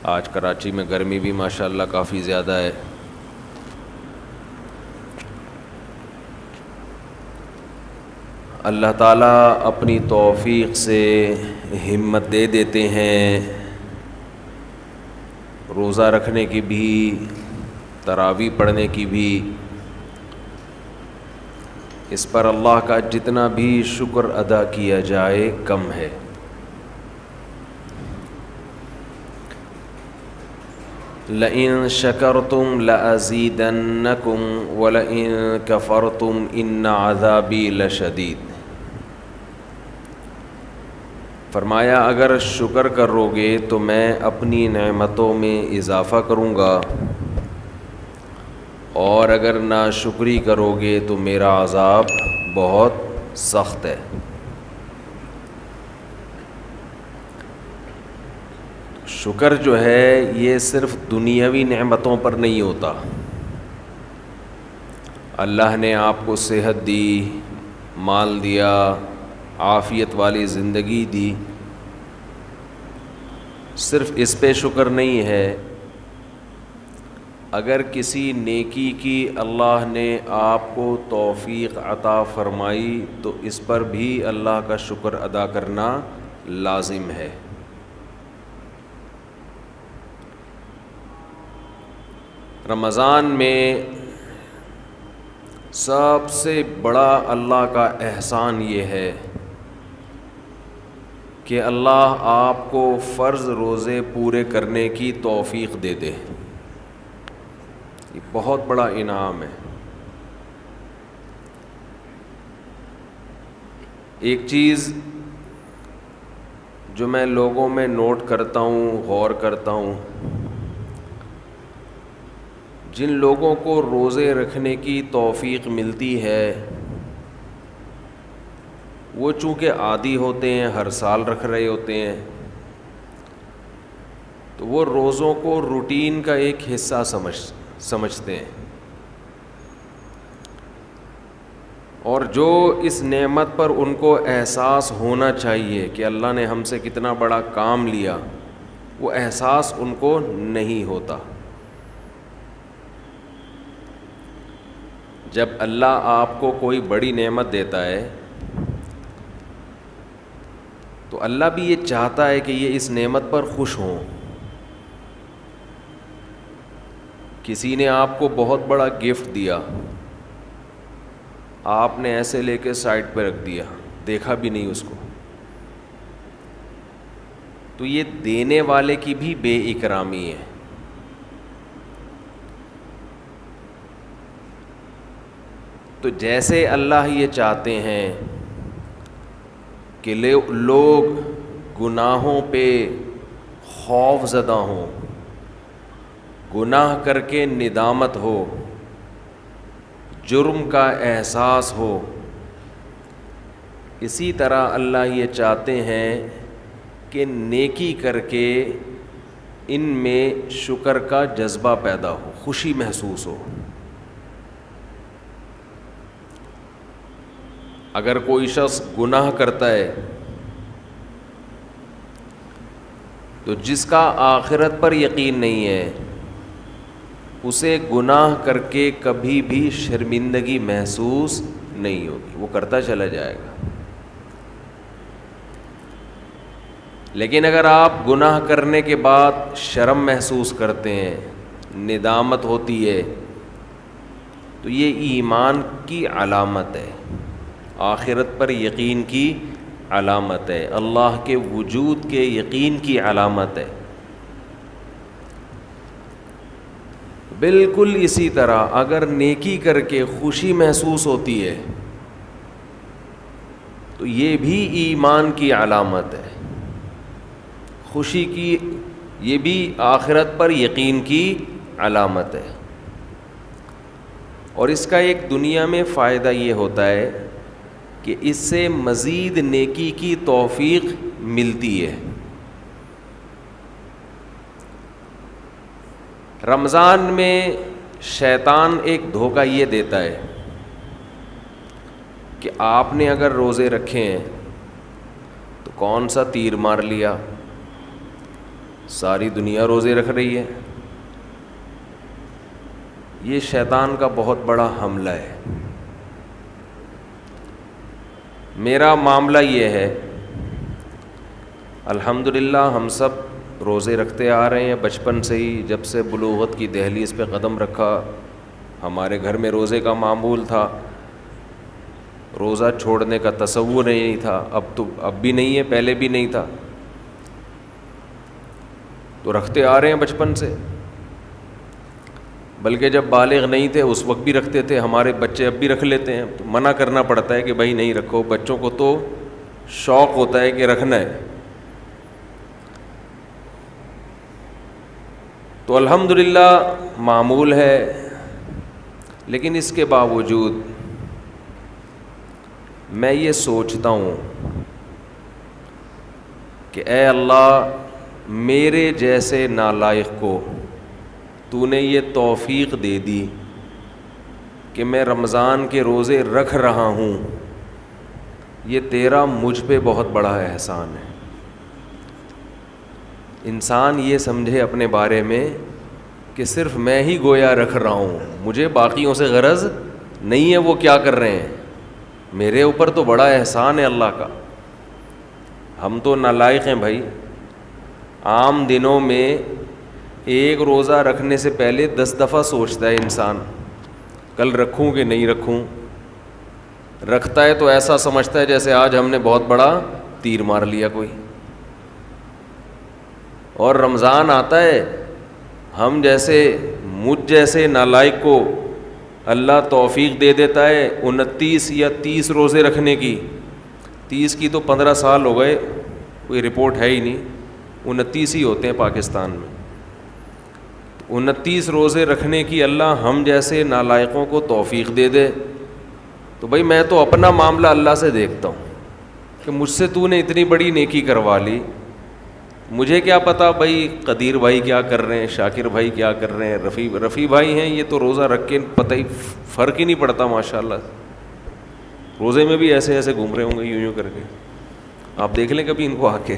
آج کراچی میں گرمی بھی ماشاءاللہ کافی زیادہ ہے. اللہ تعالیٰ اپنی توفیق سے ہمت دے دیتے ہیں روزہ رکھنے کی بھی، تراویح پڑھنے کی بھی. اس پر اللہ کا جتنا بھی شکر ادا کیا جائے کم ہے. لئن شکرتم لأزیدنکم ولئن کفرتم ان عذابی لشدید. فرمایا اگر شکر کرو گے تو میں اپنی نعمتوں میں اضافہ کروں گا، اور اگر ناشکری کرو گے تو میرا عذاب بہت سخت ہے. شکر جو ہے یہ صرف دنیاوی نعمتوں پر نہیں ہوتا. اللہ نے آپ کو صحت دی، مال دیا، عافیت والی زندگی دی، صرف اس پہ شکر نہیں ہے. اگر کسی نیکی کی اللہ نے آپ کو توفیق عطا فرمائی تو اس پر بھی اللہ کا شکر ادا کرنا لازم ہے. رمضان میں سب سے بڑا اللہ کا احسان یہ ہے کہ اللہ آپ کو فرض روزے پورے کرنے کی توفیق دے دے. یہ بہت بڑا انعام ہے. ایک چیز جو میں لوگوں میں نوٹ کرتا ہوں، غور کرتا ہوں، جن لوگوں کو روزے رکھنے کی توفیق ملتی ہے وہ چونکہ عادی ہوتے ہیں، ہر سال رکھ رہے ہوتے ہیں، تو وہ روزوں کو روٹین کا ایک حصہ سمجھتے ہیں. اور جو اس نعمت پر ان کو احساس ہونا چاہیے کہ اللہ نے ہم سے کتنا بڑا کام لیا، وہ احساس ان کو نہیں ہوتا. جب اللہ آپ کو کوئی بڑی نعمت دیتا ہے تو اللہ بھی یہ چاہتا ہے کہ یہ اس نعمت پر خوش ہوں. کسی نے آپ کو بہت بڑا گفٹ دیا، آپ نے ایسے لے کے سائڈ پہ رکھ دیا، دیکھا بھی نہیں اس کو، تو یہ دینے والے کی بھی بے اکرامی ہے. تو جیسے اللہ یہ چاہتے ہیں کہ لوگ گناہوں پہ خوف زدہ ہوں، گناہ کر کے ندامت ہو، جرم کا احساس ہو، اسی طرح اللہ یہ چاہتے ہیں کہ نیکی کر کے ان میں شکر کا جذبہ پیدا ہو، خوشی محسوس ہو. اگر کوئی شخص گناہ کرتا ہے تو جس کا آخرت پر یقین نہیں ہے اسے گناہ کر کے کبھی بھی شرمندگی محسوس نہیں ہوگی، وہ کرتا چلا جائے گا. لیکن اگر آپ گناہ کرنے کے بعد شرم محسوس کرتے ہیں، ندامت ہوتی ہے، تو یہ ایمان کی علامت ہے، آخرت پر یقین کی علامت ہے، اللہ کے وجود کے یقین کی علامت ہے. بالکل اسی طرح اگر نیکی کر کے خوشی محسوس ہوتی ہے تو یہ بھی ایمان کی علامت ہے، خوشی کی، یہ بھی آخرت پر یقین کی علامت ہے. اور اس کا ایک دنیا میں فائدہ یہ ہوتا ہے کہ اس سے مزید نیکی کی توفیق ملتی ہے. رمضان میں شیطان ایک دھوکہ یہ دیتا ہے کہ آپ نے اگر روزے رکھے ہیں تو کون سا تیر مار لیا، ساری دنیا روزے رکھ رہی ہے. یہ شیطان کا بہت بڑا حملہ ہے. میرا معاملہ یہ ہے، الحمدللہ ہم سب روزے رکھتے آ رہے ہیں بچپن سے ہی. جب سے بلوغت کی دہلیز پہ قدم رکھا ہمارے گھر میں روزے کا معمول تھا. روزہ چھوڑنے کا تصور نہیں تھا. اب بھی نہیں ہے، پہلے بھی نہیں تھا. تو رکھتے آ رہے ہیں بچپن سے، بلکہ جب بالغ نہیں تھے اس وقت بھی رکھتے تھے. ہمارے بچے اب بھی رکھ لیتے ہیں. تو منع کرنا پڑتا ہے کہ بھائی نہیں رکھو. بچوں کو تو شوق ہوتا ہے کہ رکھنا ہے. تو الحمدللہ معمول ہے. لیکن اس کے باوجود میں یہ سوچتا ہوں کہ اے اللہ، میرے جیسے نالائق کو تو نے یہ توفیق دے دی کہ میں رمضان کے روزے رکھ رہا ہوں. یہ تیرا مجھ پہ بہت بڑا احسان ہے. انسان یہ سمجھے اپنے بارے میں کہ صرف میں ہی گویا رکھ رہا ہوں، مجھے باقیوں سے غرض نہیں ہے وہ کیا کر رہے ہیں. میرے اوپر تو بڑا احسان ہے اللہ کا. ہم تو نالائق ہیں بھائی. عام دنوں میں ایک روزہ رکھنے سے پہلے 10 دفعہ سوچتا ہے انسان کل رکھوں کہ نہیں رکھوں. رکھتا ہے تو ایسا سمجھتا ہے جیسے آج ہم نے بہت بڑا تیر مار لیا کوئی. اور رمضان آتا ہے، ہم جیسے مجھ جیسے نالائق کو اللہ توفیق دے دیتا ہے 29 یا 30 روزے رکھنے کی. 30 کی تو 15 سال ہو گئے، کوئی رپورٹ ہے ہی نہیں. 29 ہی ہوتے ہیں پاکستان میں. 29 روزے رکھنے کی اللہ ہم جیسے نالائقوں کو توفیق دے دے. تو بھائی میں تو اپنا معاملہ اللہ سے دیکھتا ہوں کہ مجھ سے تو نے اتنی بڑی نیکی کروا لی. مجھے کیا پتا بھائی قدیر بھائی کیا کر رہے ہیں، شاکر بھائی کیا کر رہے ہیں، رفیع بھائی ہیں یہ تو روزہ رکھ کے پتہ ہی فرق ہی نہیں پڑتا ماشاءاللہ. روزے میں بھی ایسے ایسے گھوم رہے ہوں گے یوں کر کے. آپ دیکھ لیں کبھی ان کو آ کے.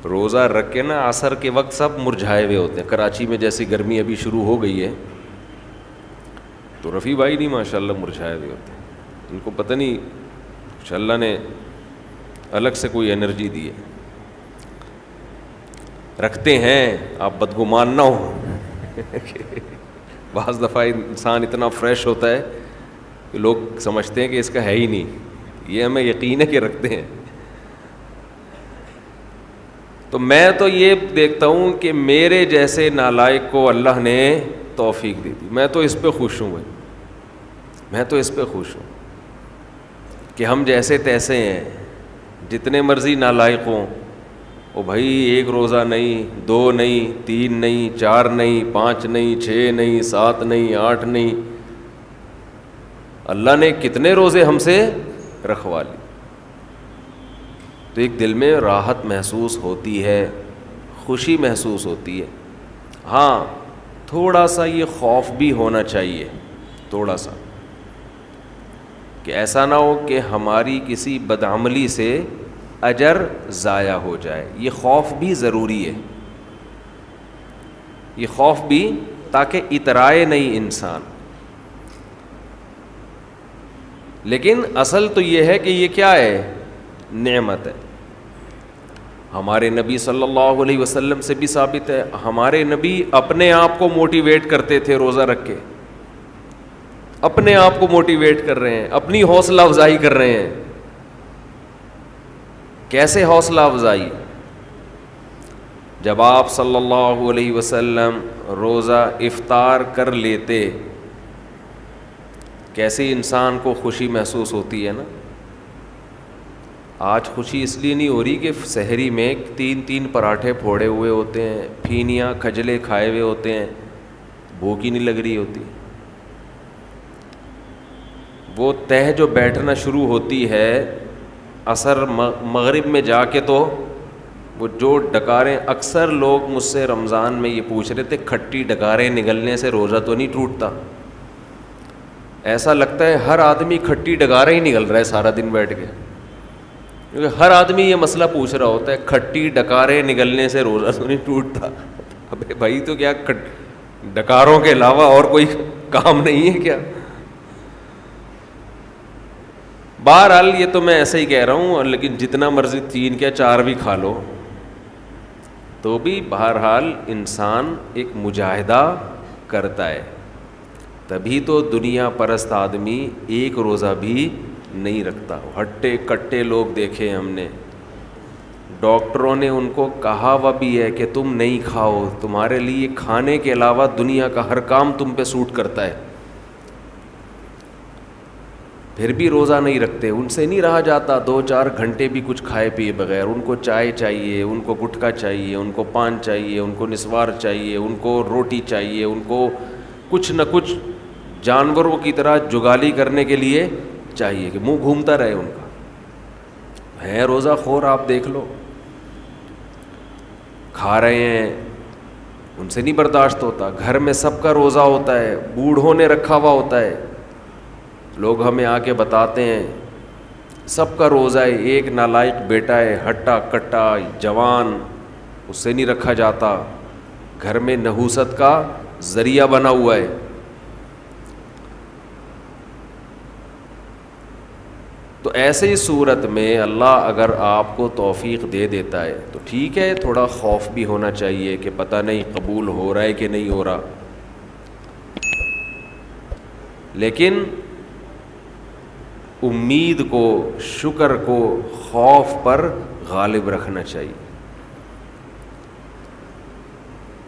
روزہ رکھ کے نا عصر کے وقت سب مرجھائے ہوئے ہوتے ہیں. کراچی میں جیسی گرمی ابھی شروع ہو گئی ہے تو رفیع بھائی نہیں ماشاءاللہ مرجھائے ہوئے ہوتے ہیں. ان کو پتہ نہیں کچھ اللہ نے الگ سے کوئی انرجی دی ہے. رکھتے ہیں، آپ بدگمان نہ ہو. بعض دفعہ انسان اتنا فریش ہوتا ہے کہ لوگ سمجھتے ہیں کہ اس کا ہے ہی نہیں. یہ ہمیں یقین ہے کہ رکھتے ہیں. تو میں تو یہ دیکھتا ہوں کہ میرے جیسے نالائق کو اللہ نے توفیق دی. میں تو اس پہ خوش ہوں بھائی. میں تو اس پہ خوش ہوں کہ ہم جیسے تیسے ہیں. جتنے مرضی نالائق ہوں، او بھائی ایک روزہ نہیں، 2 نہیں، 3 نہیں، 4 نہیں، 5 نہیں، 6 نہیں، 7 نہیں، 8 نہیں. اللہ نے کتنے روزے ہم سے رکھوا لی. تو ایک دل میں راحت محسوس ہوتی ہے، خوشی محسوس ہوتی ہے. ہاں تھوڑا سا یہ خوف بھی ہونا چاہیے، تھوڑا سا، کہ ایسا نہ ہو کہ ہماری کسی بدعملی سے اجر ضائع ہو جائے. یہ خوف بھی ضروری ہے. یہ خوف بھی تاکہ اترائے نہیں انسان. لیکن اصل تو یہ ہے کہ یہ کیا ہے؟ نعمت ہے. ہمارے نبی صلی اللہ علیہ وسلم سے بھی ثابت ہے. ہمارے نبی اپنے آپ کو موٹیویٹ کرتے تھے روزہ رکھ کے. اپنے آپ کو موٹیویٹ کر رہے ہیں، اپنی حوصلہ افزائی کر رہے ہیں. کیسے حوصلہ افزائی؟ جب آپ صلی اللہ علیہ وسلم روزہ افطار کر لیتے، کیسے انسان کو خوشی محسوس ہوتی ہے نا. آج خوشی اس لیے نہیں ہو رہی کہ سحری میں 3 پراٹھے پھوڑے ہوئے ہوتے ہیں، پھینیاں کھجلے کھائے ہوئے ہوتے ہیں، بھوک ہی نہیں لگ رہی ہوتی. وہ تہ جو بیٹھنا شروع ہوتی ہے عصر مغرب میں جا کے، تو وہ جو ڈکاریں، اکثر لوگ مجھ سے رمضان میں یہ پوچھ رہے تھے کھٹی ڈکاریں نگلنے سے روزہ تو نہیں ٹوٹتا؟ ایسا لگتا ہے ہر آدمی کھٹی ڈکاریں ہی نگل رہا ہے سارا دن بیٹھ کے. کیونکہ ہر آدمی یہ مسئلہ پوچھ رہا ہوتا ہے، کھٹی ڈکاریں نگلنے سے روزہ تو نہیں ٹوٹتا؟ ابے بھائی تو کیا ڈکاروں کے علاوہ اور کوئی کام نہیں ہے کیا؟ بہرحال یہ تو میں ایسے ہی کہہ رہا ہوں، لیکن جتنا مرضی 3 یا 4 بھی کھا لو تو بھی بہرحال انسان ایک مجاہدہ کرتا ہے. تبھی تو دنیا پرست آدمی ایک روزہ بھی نہیں رکھتا. ہٹے کٹے لوگ دیکھے ہم نے، ڈاکٹروں نے ان کو کہا ہوا بھی ہے کہ تم نہیں کھاؤ، تمہارے لیے کھانے کے علاوہ دنیا کا ہر کام تم پہ سوٹ کرتا ہے، پھر بھی روزہ نہیں رکھتے. ان سے نہیں رہا جاتا 2-4 گھنٹے بھی کچھ کھائے پیے بغیر. ان کو چائے چاہیے، ان کو گٹکا چاہیے، ان کو پان چاہیے، ان کو نسوار چاہیے، ان کو روٹی چاہیے، ان کو کچھ نہ کچھ جانوروں کی طرح جگالی کرنے کے لیے چاہیے کہ منہ گھومتا رہے ان کا. ہے روزہ خور، آپ دیکھ لو، کھا رہے ہیں، ان سے نہیں برداشت ہوتا. گھر میں سب کا روزہ ہوتا ہے، بوڑھوں نے رکھا ہوا ہوتا ہے. لوگ ہمیں آ کے بتاتے ہیں سب کا روزہ ہے، ایک نالائق بیٹا ہے، ہٹا کٹا جوان، اس سے نہیں رکھا جاتا. گھر میں نحوست کا ذریعہ بنا ہوا ہے. تو ایسے ہی صورت میں اللہ اگر آپ کو توفیق دے دیتا ہے تو ٹھیک ہے، تھوڑا خوف بھی ہونا چاہیے کہ پتہ نہیں قبول ہو رہا ہے کہ نہیں ہو رہا، لیکن امید کو، شکر کو خوف پر غالب رکھنا چاہیے.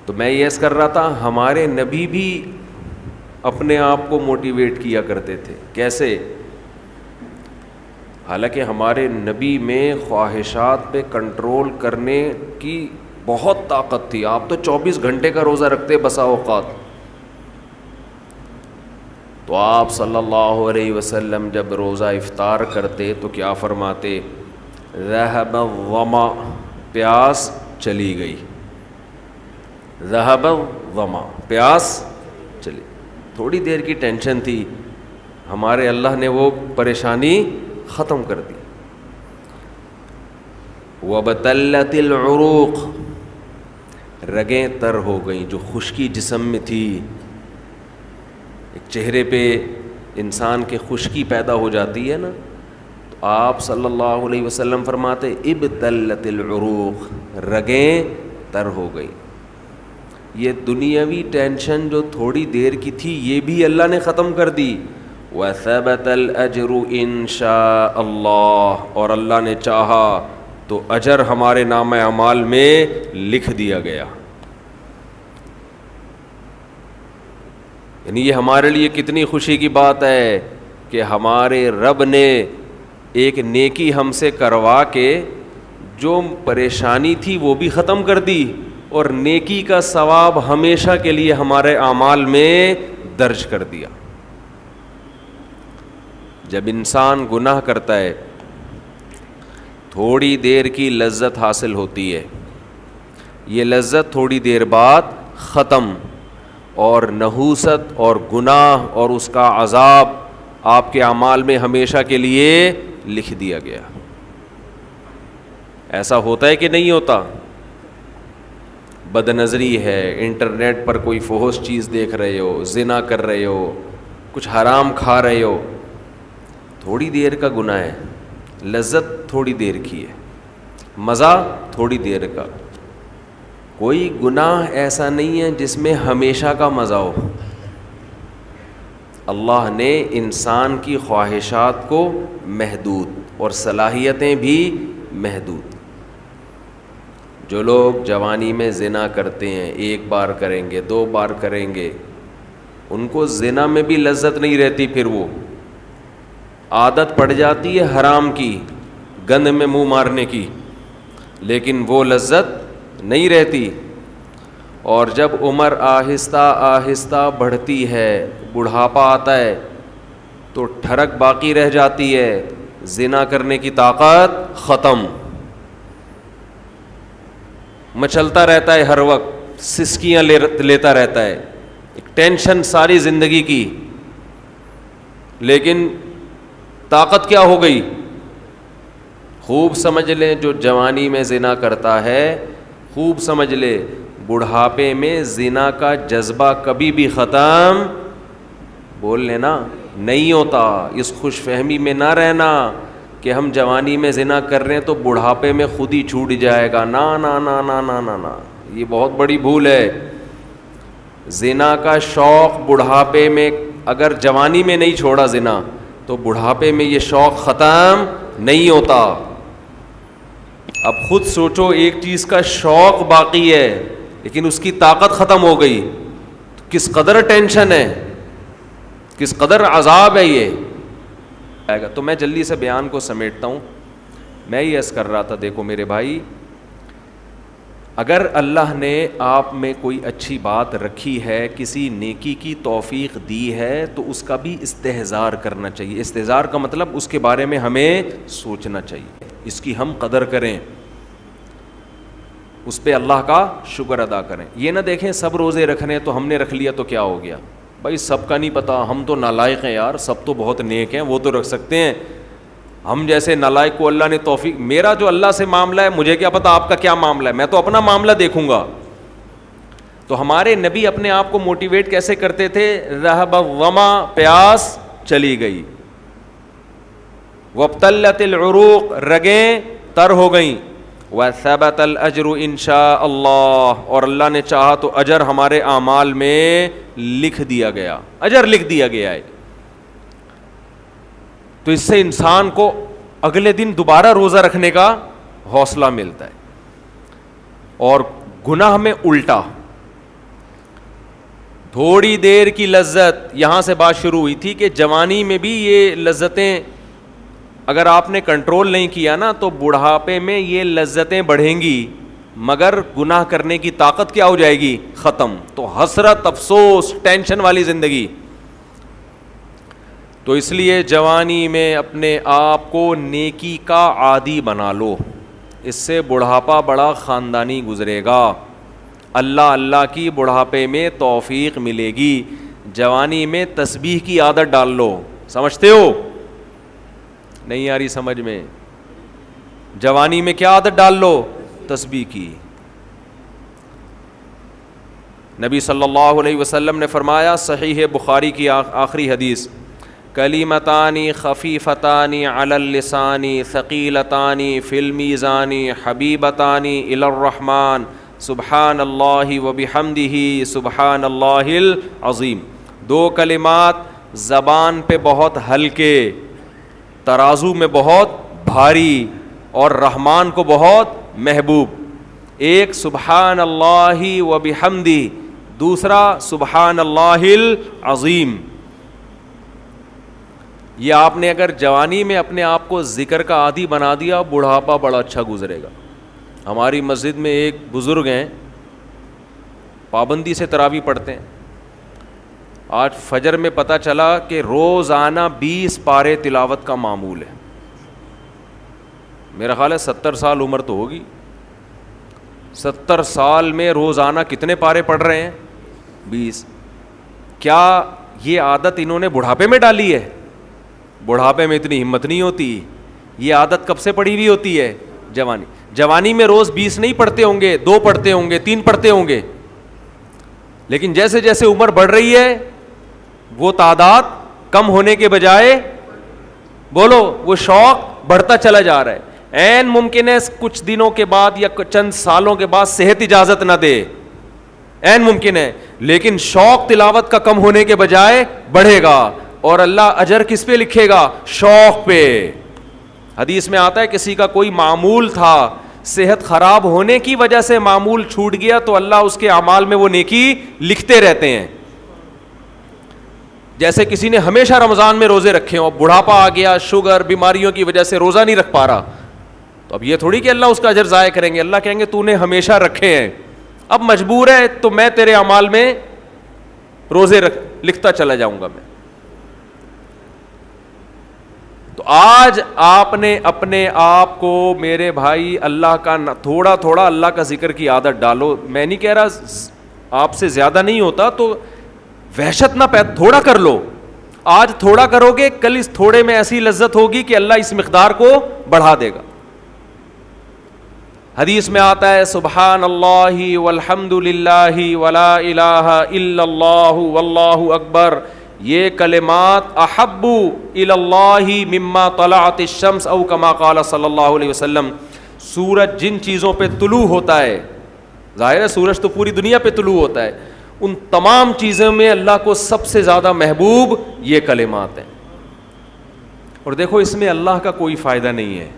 تو میں یہ عرض کر رہا تھا، ہمارے نبی بھی اپنے آپ کو موٹیویٹ کیا کرتے تھے. کیسے؟ حالانکہ ہمارے نبی میں خواہشات پہ کنٹرول کرنے کی بہت طاقت تھی. آپ تو 24 گھنٹے کا روزہ رکھتے بسا اوقات. تو آپ صلی اللہ علیہ وسلم جب روزہ افطار کرتے تو کیا فرماتے؟ ذہب الظما، پیاس چلی گئی. ذہب الظما، پیاس چلی. تھوڑی دیر کی ٹینشن تھی، ہمارے اللہ نے وہ پریشانی ختم کر دی. وَبَتَلَّتِ الْعُرُوقُ، رگیں تر ہو گئیں. جو خشکی جسم میں تھی، ایک چہرے پہ انسان کے خشکی پیدا ہو جاتی ہے نا، تو آپ صلی اللہ علیہ وسلم فرماتے ابتلت العروق، رگیں تر ہو گئی. یہ دنیاوی ٹینشن جو تھوڑی دیر کی تھی یہ بھی اللہ نے ختم کر دی. وَثَبَتَ الْأَجْرُ إِن شَاءَ اللَّهُ، اور اللہ نے چاہا تو اجر ہمارے نامہ اعمال میں لکھ دیا گیا. یعنی یہ ہمارے لیے کتنی خوشی کی بات ہے کہ ہمارے رب نے ایک نیکی ہم سے کروا کے جو پریشانی تھی وہ بھی ختم کر دی، اور نیکی کا ثواب ہمیشہ کے لیے ہمارے اعمال میں درج کر دیا. جب انسان گناہ کرتا ہے تھوڑی دیر کی لذت حاصل ہوتی ہے، یہ لذت تھوڑی دیر بعد ختم، اور نحوست اور گناہ اور اس کا عذاب آپ کے اعمال میں ہمیشہ کے لیے لکھ دیا گیا. ایسا ہوتا ہے کہ نہیں ہوتا؟ بد نظری ہے، انٹرنیٹ پر کوئی فحش چیز دیکھ رہے ہو، زنا کر رہے ہو، کچھ حرام کھا رہے ہو، تھوڑی دیر کا گناہ ہے، لذت تھوڑی دیر کی ہے، مزہ تھوڑی دیر کا. کوئی گناہ ایسا نہیں ہے جس میں ہمیشہ کا مزہ ہو. اللہ نے انسان کی خواہشات کو محدود اور صلاحیتیں بھی محدود. جو لوگ جوانی میں زنا کرتے ہیں، 1 بار کریں گے، 2 بار کریں گے، ان کو زنا میں بھی لذت نہیں رہتی، پھر وہ عادت پڑ جاتی ہے حرام کی، گند میں منہ مارنے کی، لیکن وہ لذت نہیں رہتی. اور جب عمر آہستہ آہستہ بڑھتی ہے، بڑھاپا آتا ہے، تو ٹھڑک باقی رہ جاتی ہے، زنا کرنے کی طاقت ختم. مچلتا رہتا ہے ہر وقت، سسکیاں لیتا رہتا ہے، ایک ٹینشن ساری زندگی کی. لیکن طاقت کیا ہو گئی؟ خوب سمجھ لیں جو جوانی میں زنا کرتا ہے، خوب سمجھ لے بڑھاپے میں زنا کا جذبہ کبھی بھی ختم، بول لینا، نہیں ہوتا۔ اس خوش فہمی میں نہ رہنا کہ ہم جوانی میں زنا کر رہے ہیں تو بڑھاپے میں خود ہی چھوٹ جائے گا، نا نا نا نا نا نا نا، یہ بہت بڑی بھول ہے۔ زنا کا شوق بڑھاپے میں، اگر جوانی میں نہیں چھوڑا زنا تو بڑھاپے میں یہ شوق ختم نہیں ہوتا۔ اب خود سوچو، ایک چیز کا شوق باقی ہے لیکن اس کی طاقت ختم ہو گئی، تو کس قدر ٹینشن ہے، کس قدر عذاب ہے یہ آئے گا۔ تو میں جلدی سے بیان کو سمیٹتا ہوں۔ میں یہ عرض کر رہا تھا، دیکھو میرے بھائی، اگر اللہ نے آپ میں کوئی اچھی بات رکھی ہے، کسی نیکی کی توفیق دی ہے، تو اس کا بھی استحضار کرنا چاہیے۔ استحضار کا مطلب اس کے بارے میں ہمیں سوچنا چاہیے، اس کی ہم قدر کریں، اس پہ اللہ کا شکر ادا کریں۔ یہ نہ دیکھیں سب روزے رکھنے تو ہم نے رکھ لیا تو کیا ہو گیا، بھائی سب کا نہیں پتہ، ہم تو نالائق ہیں یار، سب تو بہت نیک ہیں، وہ تو رکھ سکتے ہیں، ہم جیسے نالائق کو اللہ نے توفیق، میرا جو اللہ سے معاملہ ہے مجھے کیا پتہ آپ کا کیا معاملہ ہے، میں تو اپنا معاملہ دیکھوں گا۔ تو ہمارے نبی اپنے آپ کو موٹیویٹ کیسے کرتے تھے؟ ذہب الظما، پیاس چلی گئی، وابتلت العروق، رگیں تر ہو گئیں، وثبت الاجر انشاء اللہ، اور اللہ نے چاہا تو اجر ہمارے اعمال میں لکھ دیا گیا، اجر لکھ دیا گیا ہے۔ تو اس سے انسان کو اگلے دن دوبارہ روزہ رکھنے کا حوصلہ ملتا ہے۔ اور گناہ میں الٹا، تھوڑی دیر کی لذت، یہاں سے بات شروع ہوئی تھی کہ جوانی میں بھی یہ لذتیں اگر آپ نے کنٹرول نہیں کیا نا تو بڑھاپے میں یہ لذتیں بڑھیں گی، مگر گناہ کرنے کی طاقت کیا ہو جائے گی؟ ختم۔ تو حسرت، افسوس، ٹینشن والی زندگی۔ تو اس لیے جوانی میں اپنے آپ کو نیکی کا عادی بنا لو، اس سے بڑھاپا بڑا خاندانی گزرے گا، اللہ اللہ کی بڑھاپے میں توفیق ملے گی۔ جوانی میں تسبیح کی عادت ڈال لو، سمجھتے ہو؟ نہیں آ رہی سمجھ میں؟ جوانی میں کیا عادت ڈال لو؟ تسبیح کی۔ نبی صلی اللہ علیہ وسلم نے فرمایا، صحیح بخاری کی آخری حدیث، کلیمتان خفیفتان علی اللسان ثقیلتان فی المیزان حبیبتان الی الرحمن سبحان اللہ وبحمدہ سبحان اللہ العظیم۔ دو کلمات زبان پہ بہت ہلکے، ترازو میں بہت بھاری، اور رحمان کو بہت محبوب۔ ایک سبحان اللہ وبحمدہ، دوسرا سبحان اللہ العظیم۔ یہ آپ نے اگر جوانی میں اپنے آپ کو ذکر کا عادی بنا دیا، بڑھاپا بڑا اچھا گزرے گا۔ ہماری مسجد میں ایک بزرگ ہیں، پابندی سے تراویح پڑھتے ہیں۔ آج فجر میں پتہ چلا کہ روزانہ 20 پارے تلاوت کا معمول ہے۔ میرا خیال ہے 70 سال عمر تو ہوگی، 70 سال میں روزانہ کتنے پارے پڑھ رہے ہیں؟ 20۔ کیا یہ عادت انہوں نے بڑھاپے میں ڈالی ہے؟ بڑھاپے میں اتنی ہمت نہیں ہوتی، یہ عادت کب سے پڑی ہوئی ہوتی ہے؟ جوانی میں روز 20 نہیں پڑھتے ہوں گے، 2 پڑھتے ہوں گے، 3 پڑھتے ہوں گے، لیکن جیسے جیسے عمر بڑھ رہی ہے وہ تعداد کم ہونے کے بجائے، بولو، وہ شوق بڑھتا چلا جا رہا ہے۔ عین ممکن ہے کچھ دنوں کے بعد یا چند سالوں کے بعد صحت اجازت نہ دے، عین ممکن ہے، لیکن شوق تلاوت کا کم ہونے کے بجائے بڑھے گا، اور اللہ اجر کس پہ لکھے گا؟ شوق پہ۔ حدیث میں آتا ہے کسی کا کوئی معمول تھا، صحت خراب ہونے کی وجہ سے معمول چھوٹ گیا تو اللہ اس کے اعمال میں وہ نیکی لکھتے رہتے ہیں۔ جیسے کسی نے ہمیشہ رمضان میں روزے رکھے ہوں، بڑھاپا آ گیا، شوگر، بیماریوں کی وجہ سے روزہ نہیں رکھ پا رہا، تو اب یہ تھوڑی کہ اللہ اس کا اجر ضائع کریں گے، اللہ کہیں گے تو نے ہمیشہ رکھے ہیں، اب مجبور ہے تو میں تیرے اعمال میں روزے لکھتا چلا جاؤں گا میں۔ تو آج آپ نے اپنے آپ کو، میرے بھائی، اللہ کا تھوڑا تھوڑا اللہ کا ذکر کی عادت ڈالو۔ میں نہیں کہہ رہا آپ سے زیادہ نہیں ہوتا تو وحشت نہ تھوڑا کر لو، آج تھوڑا کرو گے، کل اس تھوڑے میں ایسی لذت ہوگی کہ اللہ اس مقدار کو بڑھا دے گا۔ حدیث میں آتا ہے سبحان اللہ والحمد للہ ولا الہ الا اللہ واللہ اکبر، یہ کلمات احب الی اللہ مما طلعت الشمس او کما قال صلی اللہ علیہ وسلم. سورج جن چیزوں پہ طلوع ہوتا ہے، ظاہر ہے سورج تو پوری دنیا پہ طلوع ہوتا ہے، ان تمام چیزوں میں اللہ کو سب سے زیادہ محبوب یہ کلمات ہیں. اور دیکھو اس میں اللہ کا کوئی فائدہ نہیں ہے،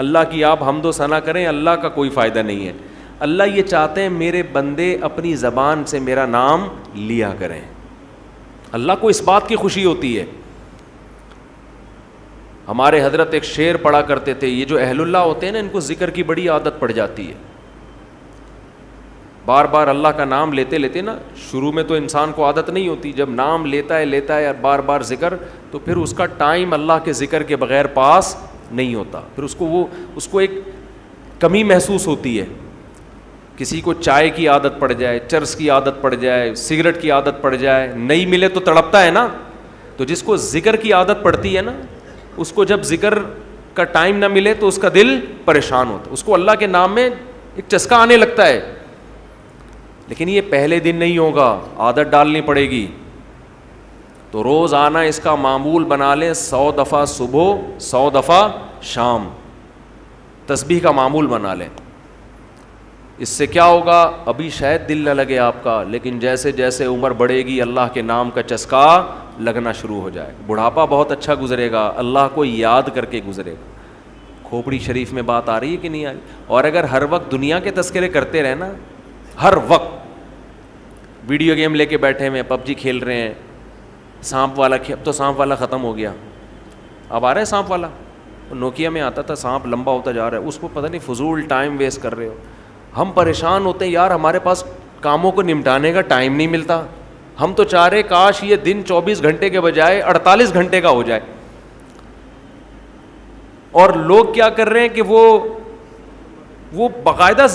اللہ کی آپ حمد و ثنا کریں، اللہ کا کوئی فائدہ نہیں ہے. اللہ یہ چاہتے ہیں میرے بندے اپنی زبان سے میرا نام لیا کریں، اللہ کو اس بات کی خوشی ہوتی ہے. ہمارے حضرت ایک شعر پڑھا کرتے تھے، یہ جو اہل اللہ ہوتے ہیں نا ان کو ذکر کی بڑی عادت پڑ جاتی ہے، بار بار اللہ کا نام لیتے لیتے نا، شروع میں تو انسان کو عادت نہیں ہوتی، جب نام لیتا ہے بار بار ذکر، تو پھر اس کا ٹائم اللہ کے ذکر کے بغیر پاس نہیں ہوتا، پھر اس کو ایک کمی محسوس ہوتی ہے. کسی کو چائے کی عادت پڑ جائے، چرس کی عادت پڑ جائے، سگریٹ کی عادت پڑ جائے، نہیں ملے تو تڑپتا ہے نا. تو جس کو ذکر کی عادت پڑتی ہے نا، اس کو جب ذکر کا ٹائم نہ ملے تو اس کا دل پریشان ہوتا ہے، اس کو اللہ کے نام میں ایک چسکا آنے لگتا ہے. لیکن یہ پہلے دن نہیں ہوگا، عادت ڈالنی پڑے گی. تو روز آنا اس کا معمول بنا لیں، 100 دفعہ صبح 100 دفعہ شام تسبیح کا معمول بنا لیں. اس سے کیا ہوگا؟ ابھی شاید دل نہ لگے آپ کا، لیکن جیسے جیسے عمر بڑھے گی اللہ کے نام کا چسکا لگنا شروع ہو جائے. بڑھاپا بہت اچھا گزرے گا، اللہ کو یاد کر کے گزرے گا. کھوپڑی شریف میں بات آ رہی ہے کہ نہیں آ رہی؟ اور اگر ہر وقت دنیا کے تذکرے کرتے رہنا، ہر وقت ویڈیو گیم لے کے بیٹھے ہوئے، پب جی کھیل رہے ہیں، سانپ والا اب تو سانپ والا ختم ہو گیا، اب آ رہا ہے سانپ والا. نوکیا میں آتا تھا، سانپ لمبا ہوتا جا رہا ہے، اس کو پتہ نہیں فضول ٹائم ویسٹ کر رہے ہو. ہم پریشان ہوتے ہیں یار، ہمارے پاس کاموں کو نمٹانے کا ٹائم نہیں ملتا. ہم تو چاہ رہے کاش یہ دن 24 گھنٹے کے بجائے 48 گھنٹے کا ہو جائے. اور لوگ کیا کر رہے ہیں کہ وہ باقاعدہ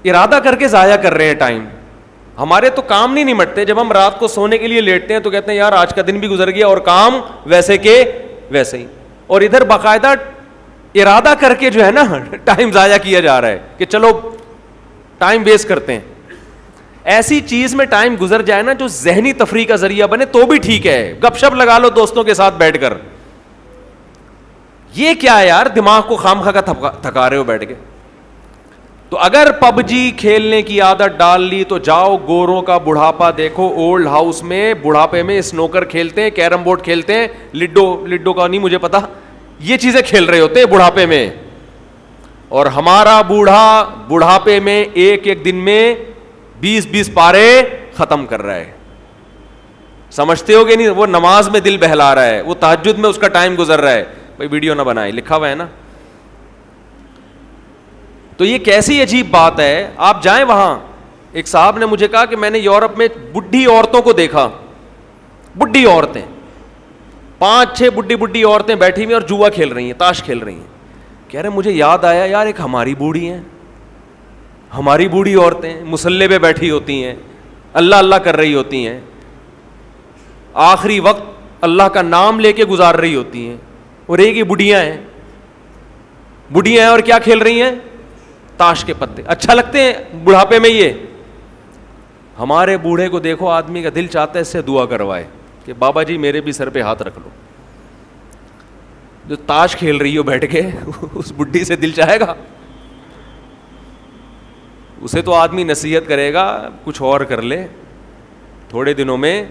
ارادہ کر کے ضائع کر رہے ہیں ٹائم. ہمارے تو کام نہیں نمٹتے. جب ہم رات کو سونے کے لیے لیٹتے ہیں تو کہتے ہیں یار آج کا دن بھی گزر گیا اور کام ویسے کے ویسے ہی. اور ادھر باقاعدہ ارادہ کر کے جو ہے نا ٹائم ضائع کیا جا رہا ہے کہ چلو ٹائم ویسٹ کرتے ہیں. ایسی چیز میں ٹائم گزر جائے نا جو ذہنی تفریح کا ذریعہ بنے تو بھی ٹھیک ہے. گپ شپ لگا لو دوستوں کے ساتھ بیٹھ کر. یہ کیا ہے یار، دماغ کو خامخواہ کا تھکا رہے ہو بیٹھ کے. تو اگر پب جی کھیلنے کی عادت ڈال لی تو جاؤ گوروں کا بڑھاپا دیکھو. اولڈ ہاؤس میں بڑھاپے میں سنوکر کھیلتے ہیں، کیرم بورڈ کھیلتے ہیں، لڈو کا نہیں مجھے پتا، یہ چیزیں کھیل رہے ہوتے ہیں بڑھاپے میں. اور ہمارا بوڑھا بڑھاپے میں ایک دن میں 20 پارے ختم کر رہا ہے. سمجھتے ہو کہ نہیں؟ وہ نماز میں دل بہلا رہا ہے، وہ تہجد میں اس کا ٹائم گزر رہا ہے. بھائی ویڈیو نہ بنائے، لکھا ہوا ہے نا. تو یہ کیسی عجیب بات ہے. آپ جائیں وہاں، ایک صاحب نے مجھے کہا کہ میں نے یورپ میں بڈھی عورتوں کو دیکھا، بڈھی عورتیں 5-6 بڈھی عورتیں بیٹھی ہوئی اور جوا کھیل رہی ہیں، تاش کھیل رہی ہیں. کہہ رہے مجھے یاد آیا یار ایک ہماری بوڑھی ہیں، ہماری بوڑھی عورتیں مصلے پہ بیٹھی ہوتی ہیں، اللہ اللہ کر رہی ہوتی ہیں، آخری وقت اللہ کا نام لے کے گزار رہی ہوتی ہیں. اور ایک ہی بڈھیاں ہیں اور کیا کھیل رہی ہیں؟ تاش کے پتے. اچھا لگتے ہیں بڑھاپے میں یہ. ہمارے بوڑھے کو دیکھو، آدمی کا دل چاہتا ہے اس سے دعا کروائے کہ بابا جی میرے بھی سر پہ ہاتھ رکھ لو. جو تاش کھیل رہی ہو بیٹھ کے اس بڈھی سے دل چاہے گا؟ اسے تو آدمی نصیحت کرے گا کچھ اور کر لے. تھوڑے دنوں میں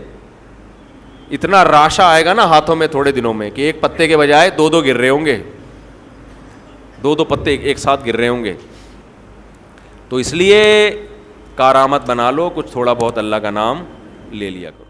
اتنا راشا آئے گا نا ہاتھوں میں تھوڑے دنوں میں کہ ایک پتے کے بجائے 2 گر رہے ہوں گے، 2 پتے ایک ساتھ گر رہے ہوں گے. تو اس لیے کارآمد بنا لو، کچھ تھوڑا بہت اللہ کا نام لے لیا کرو.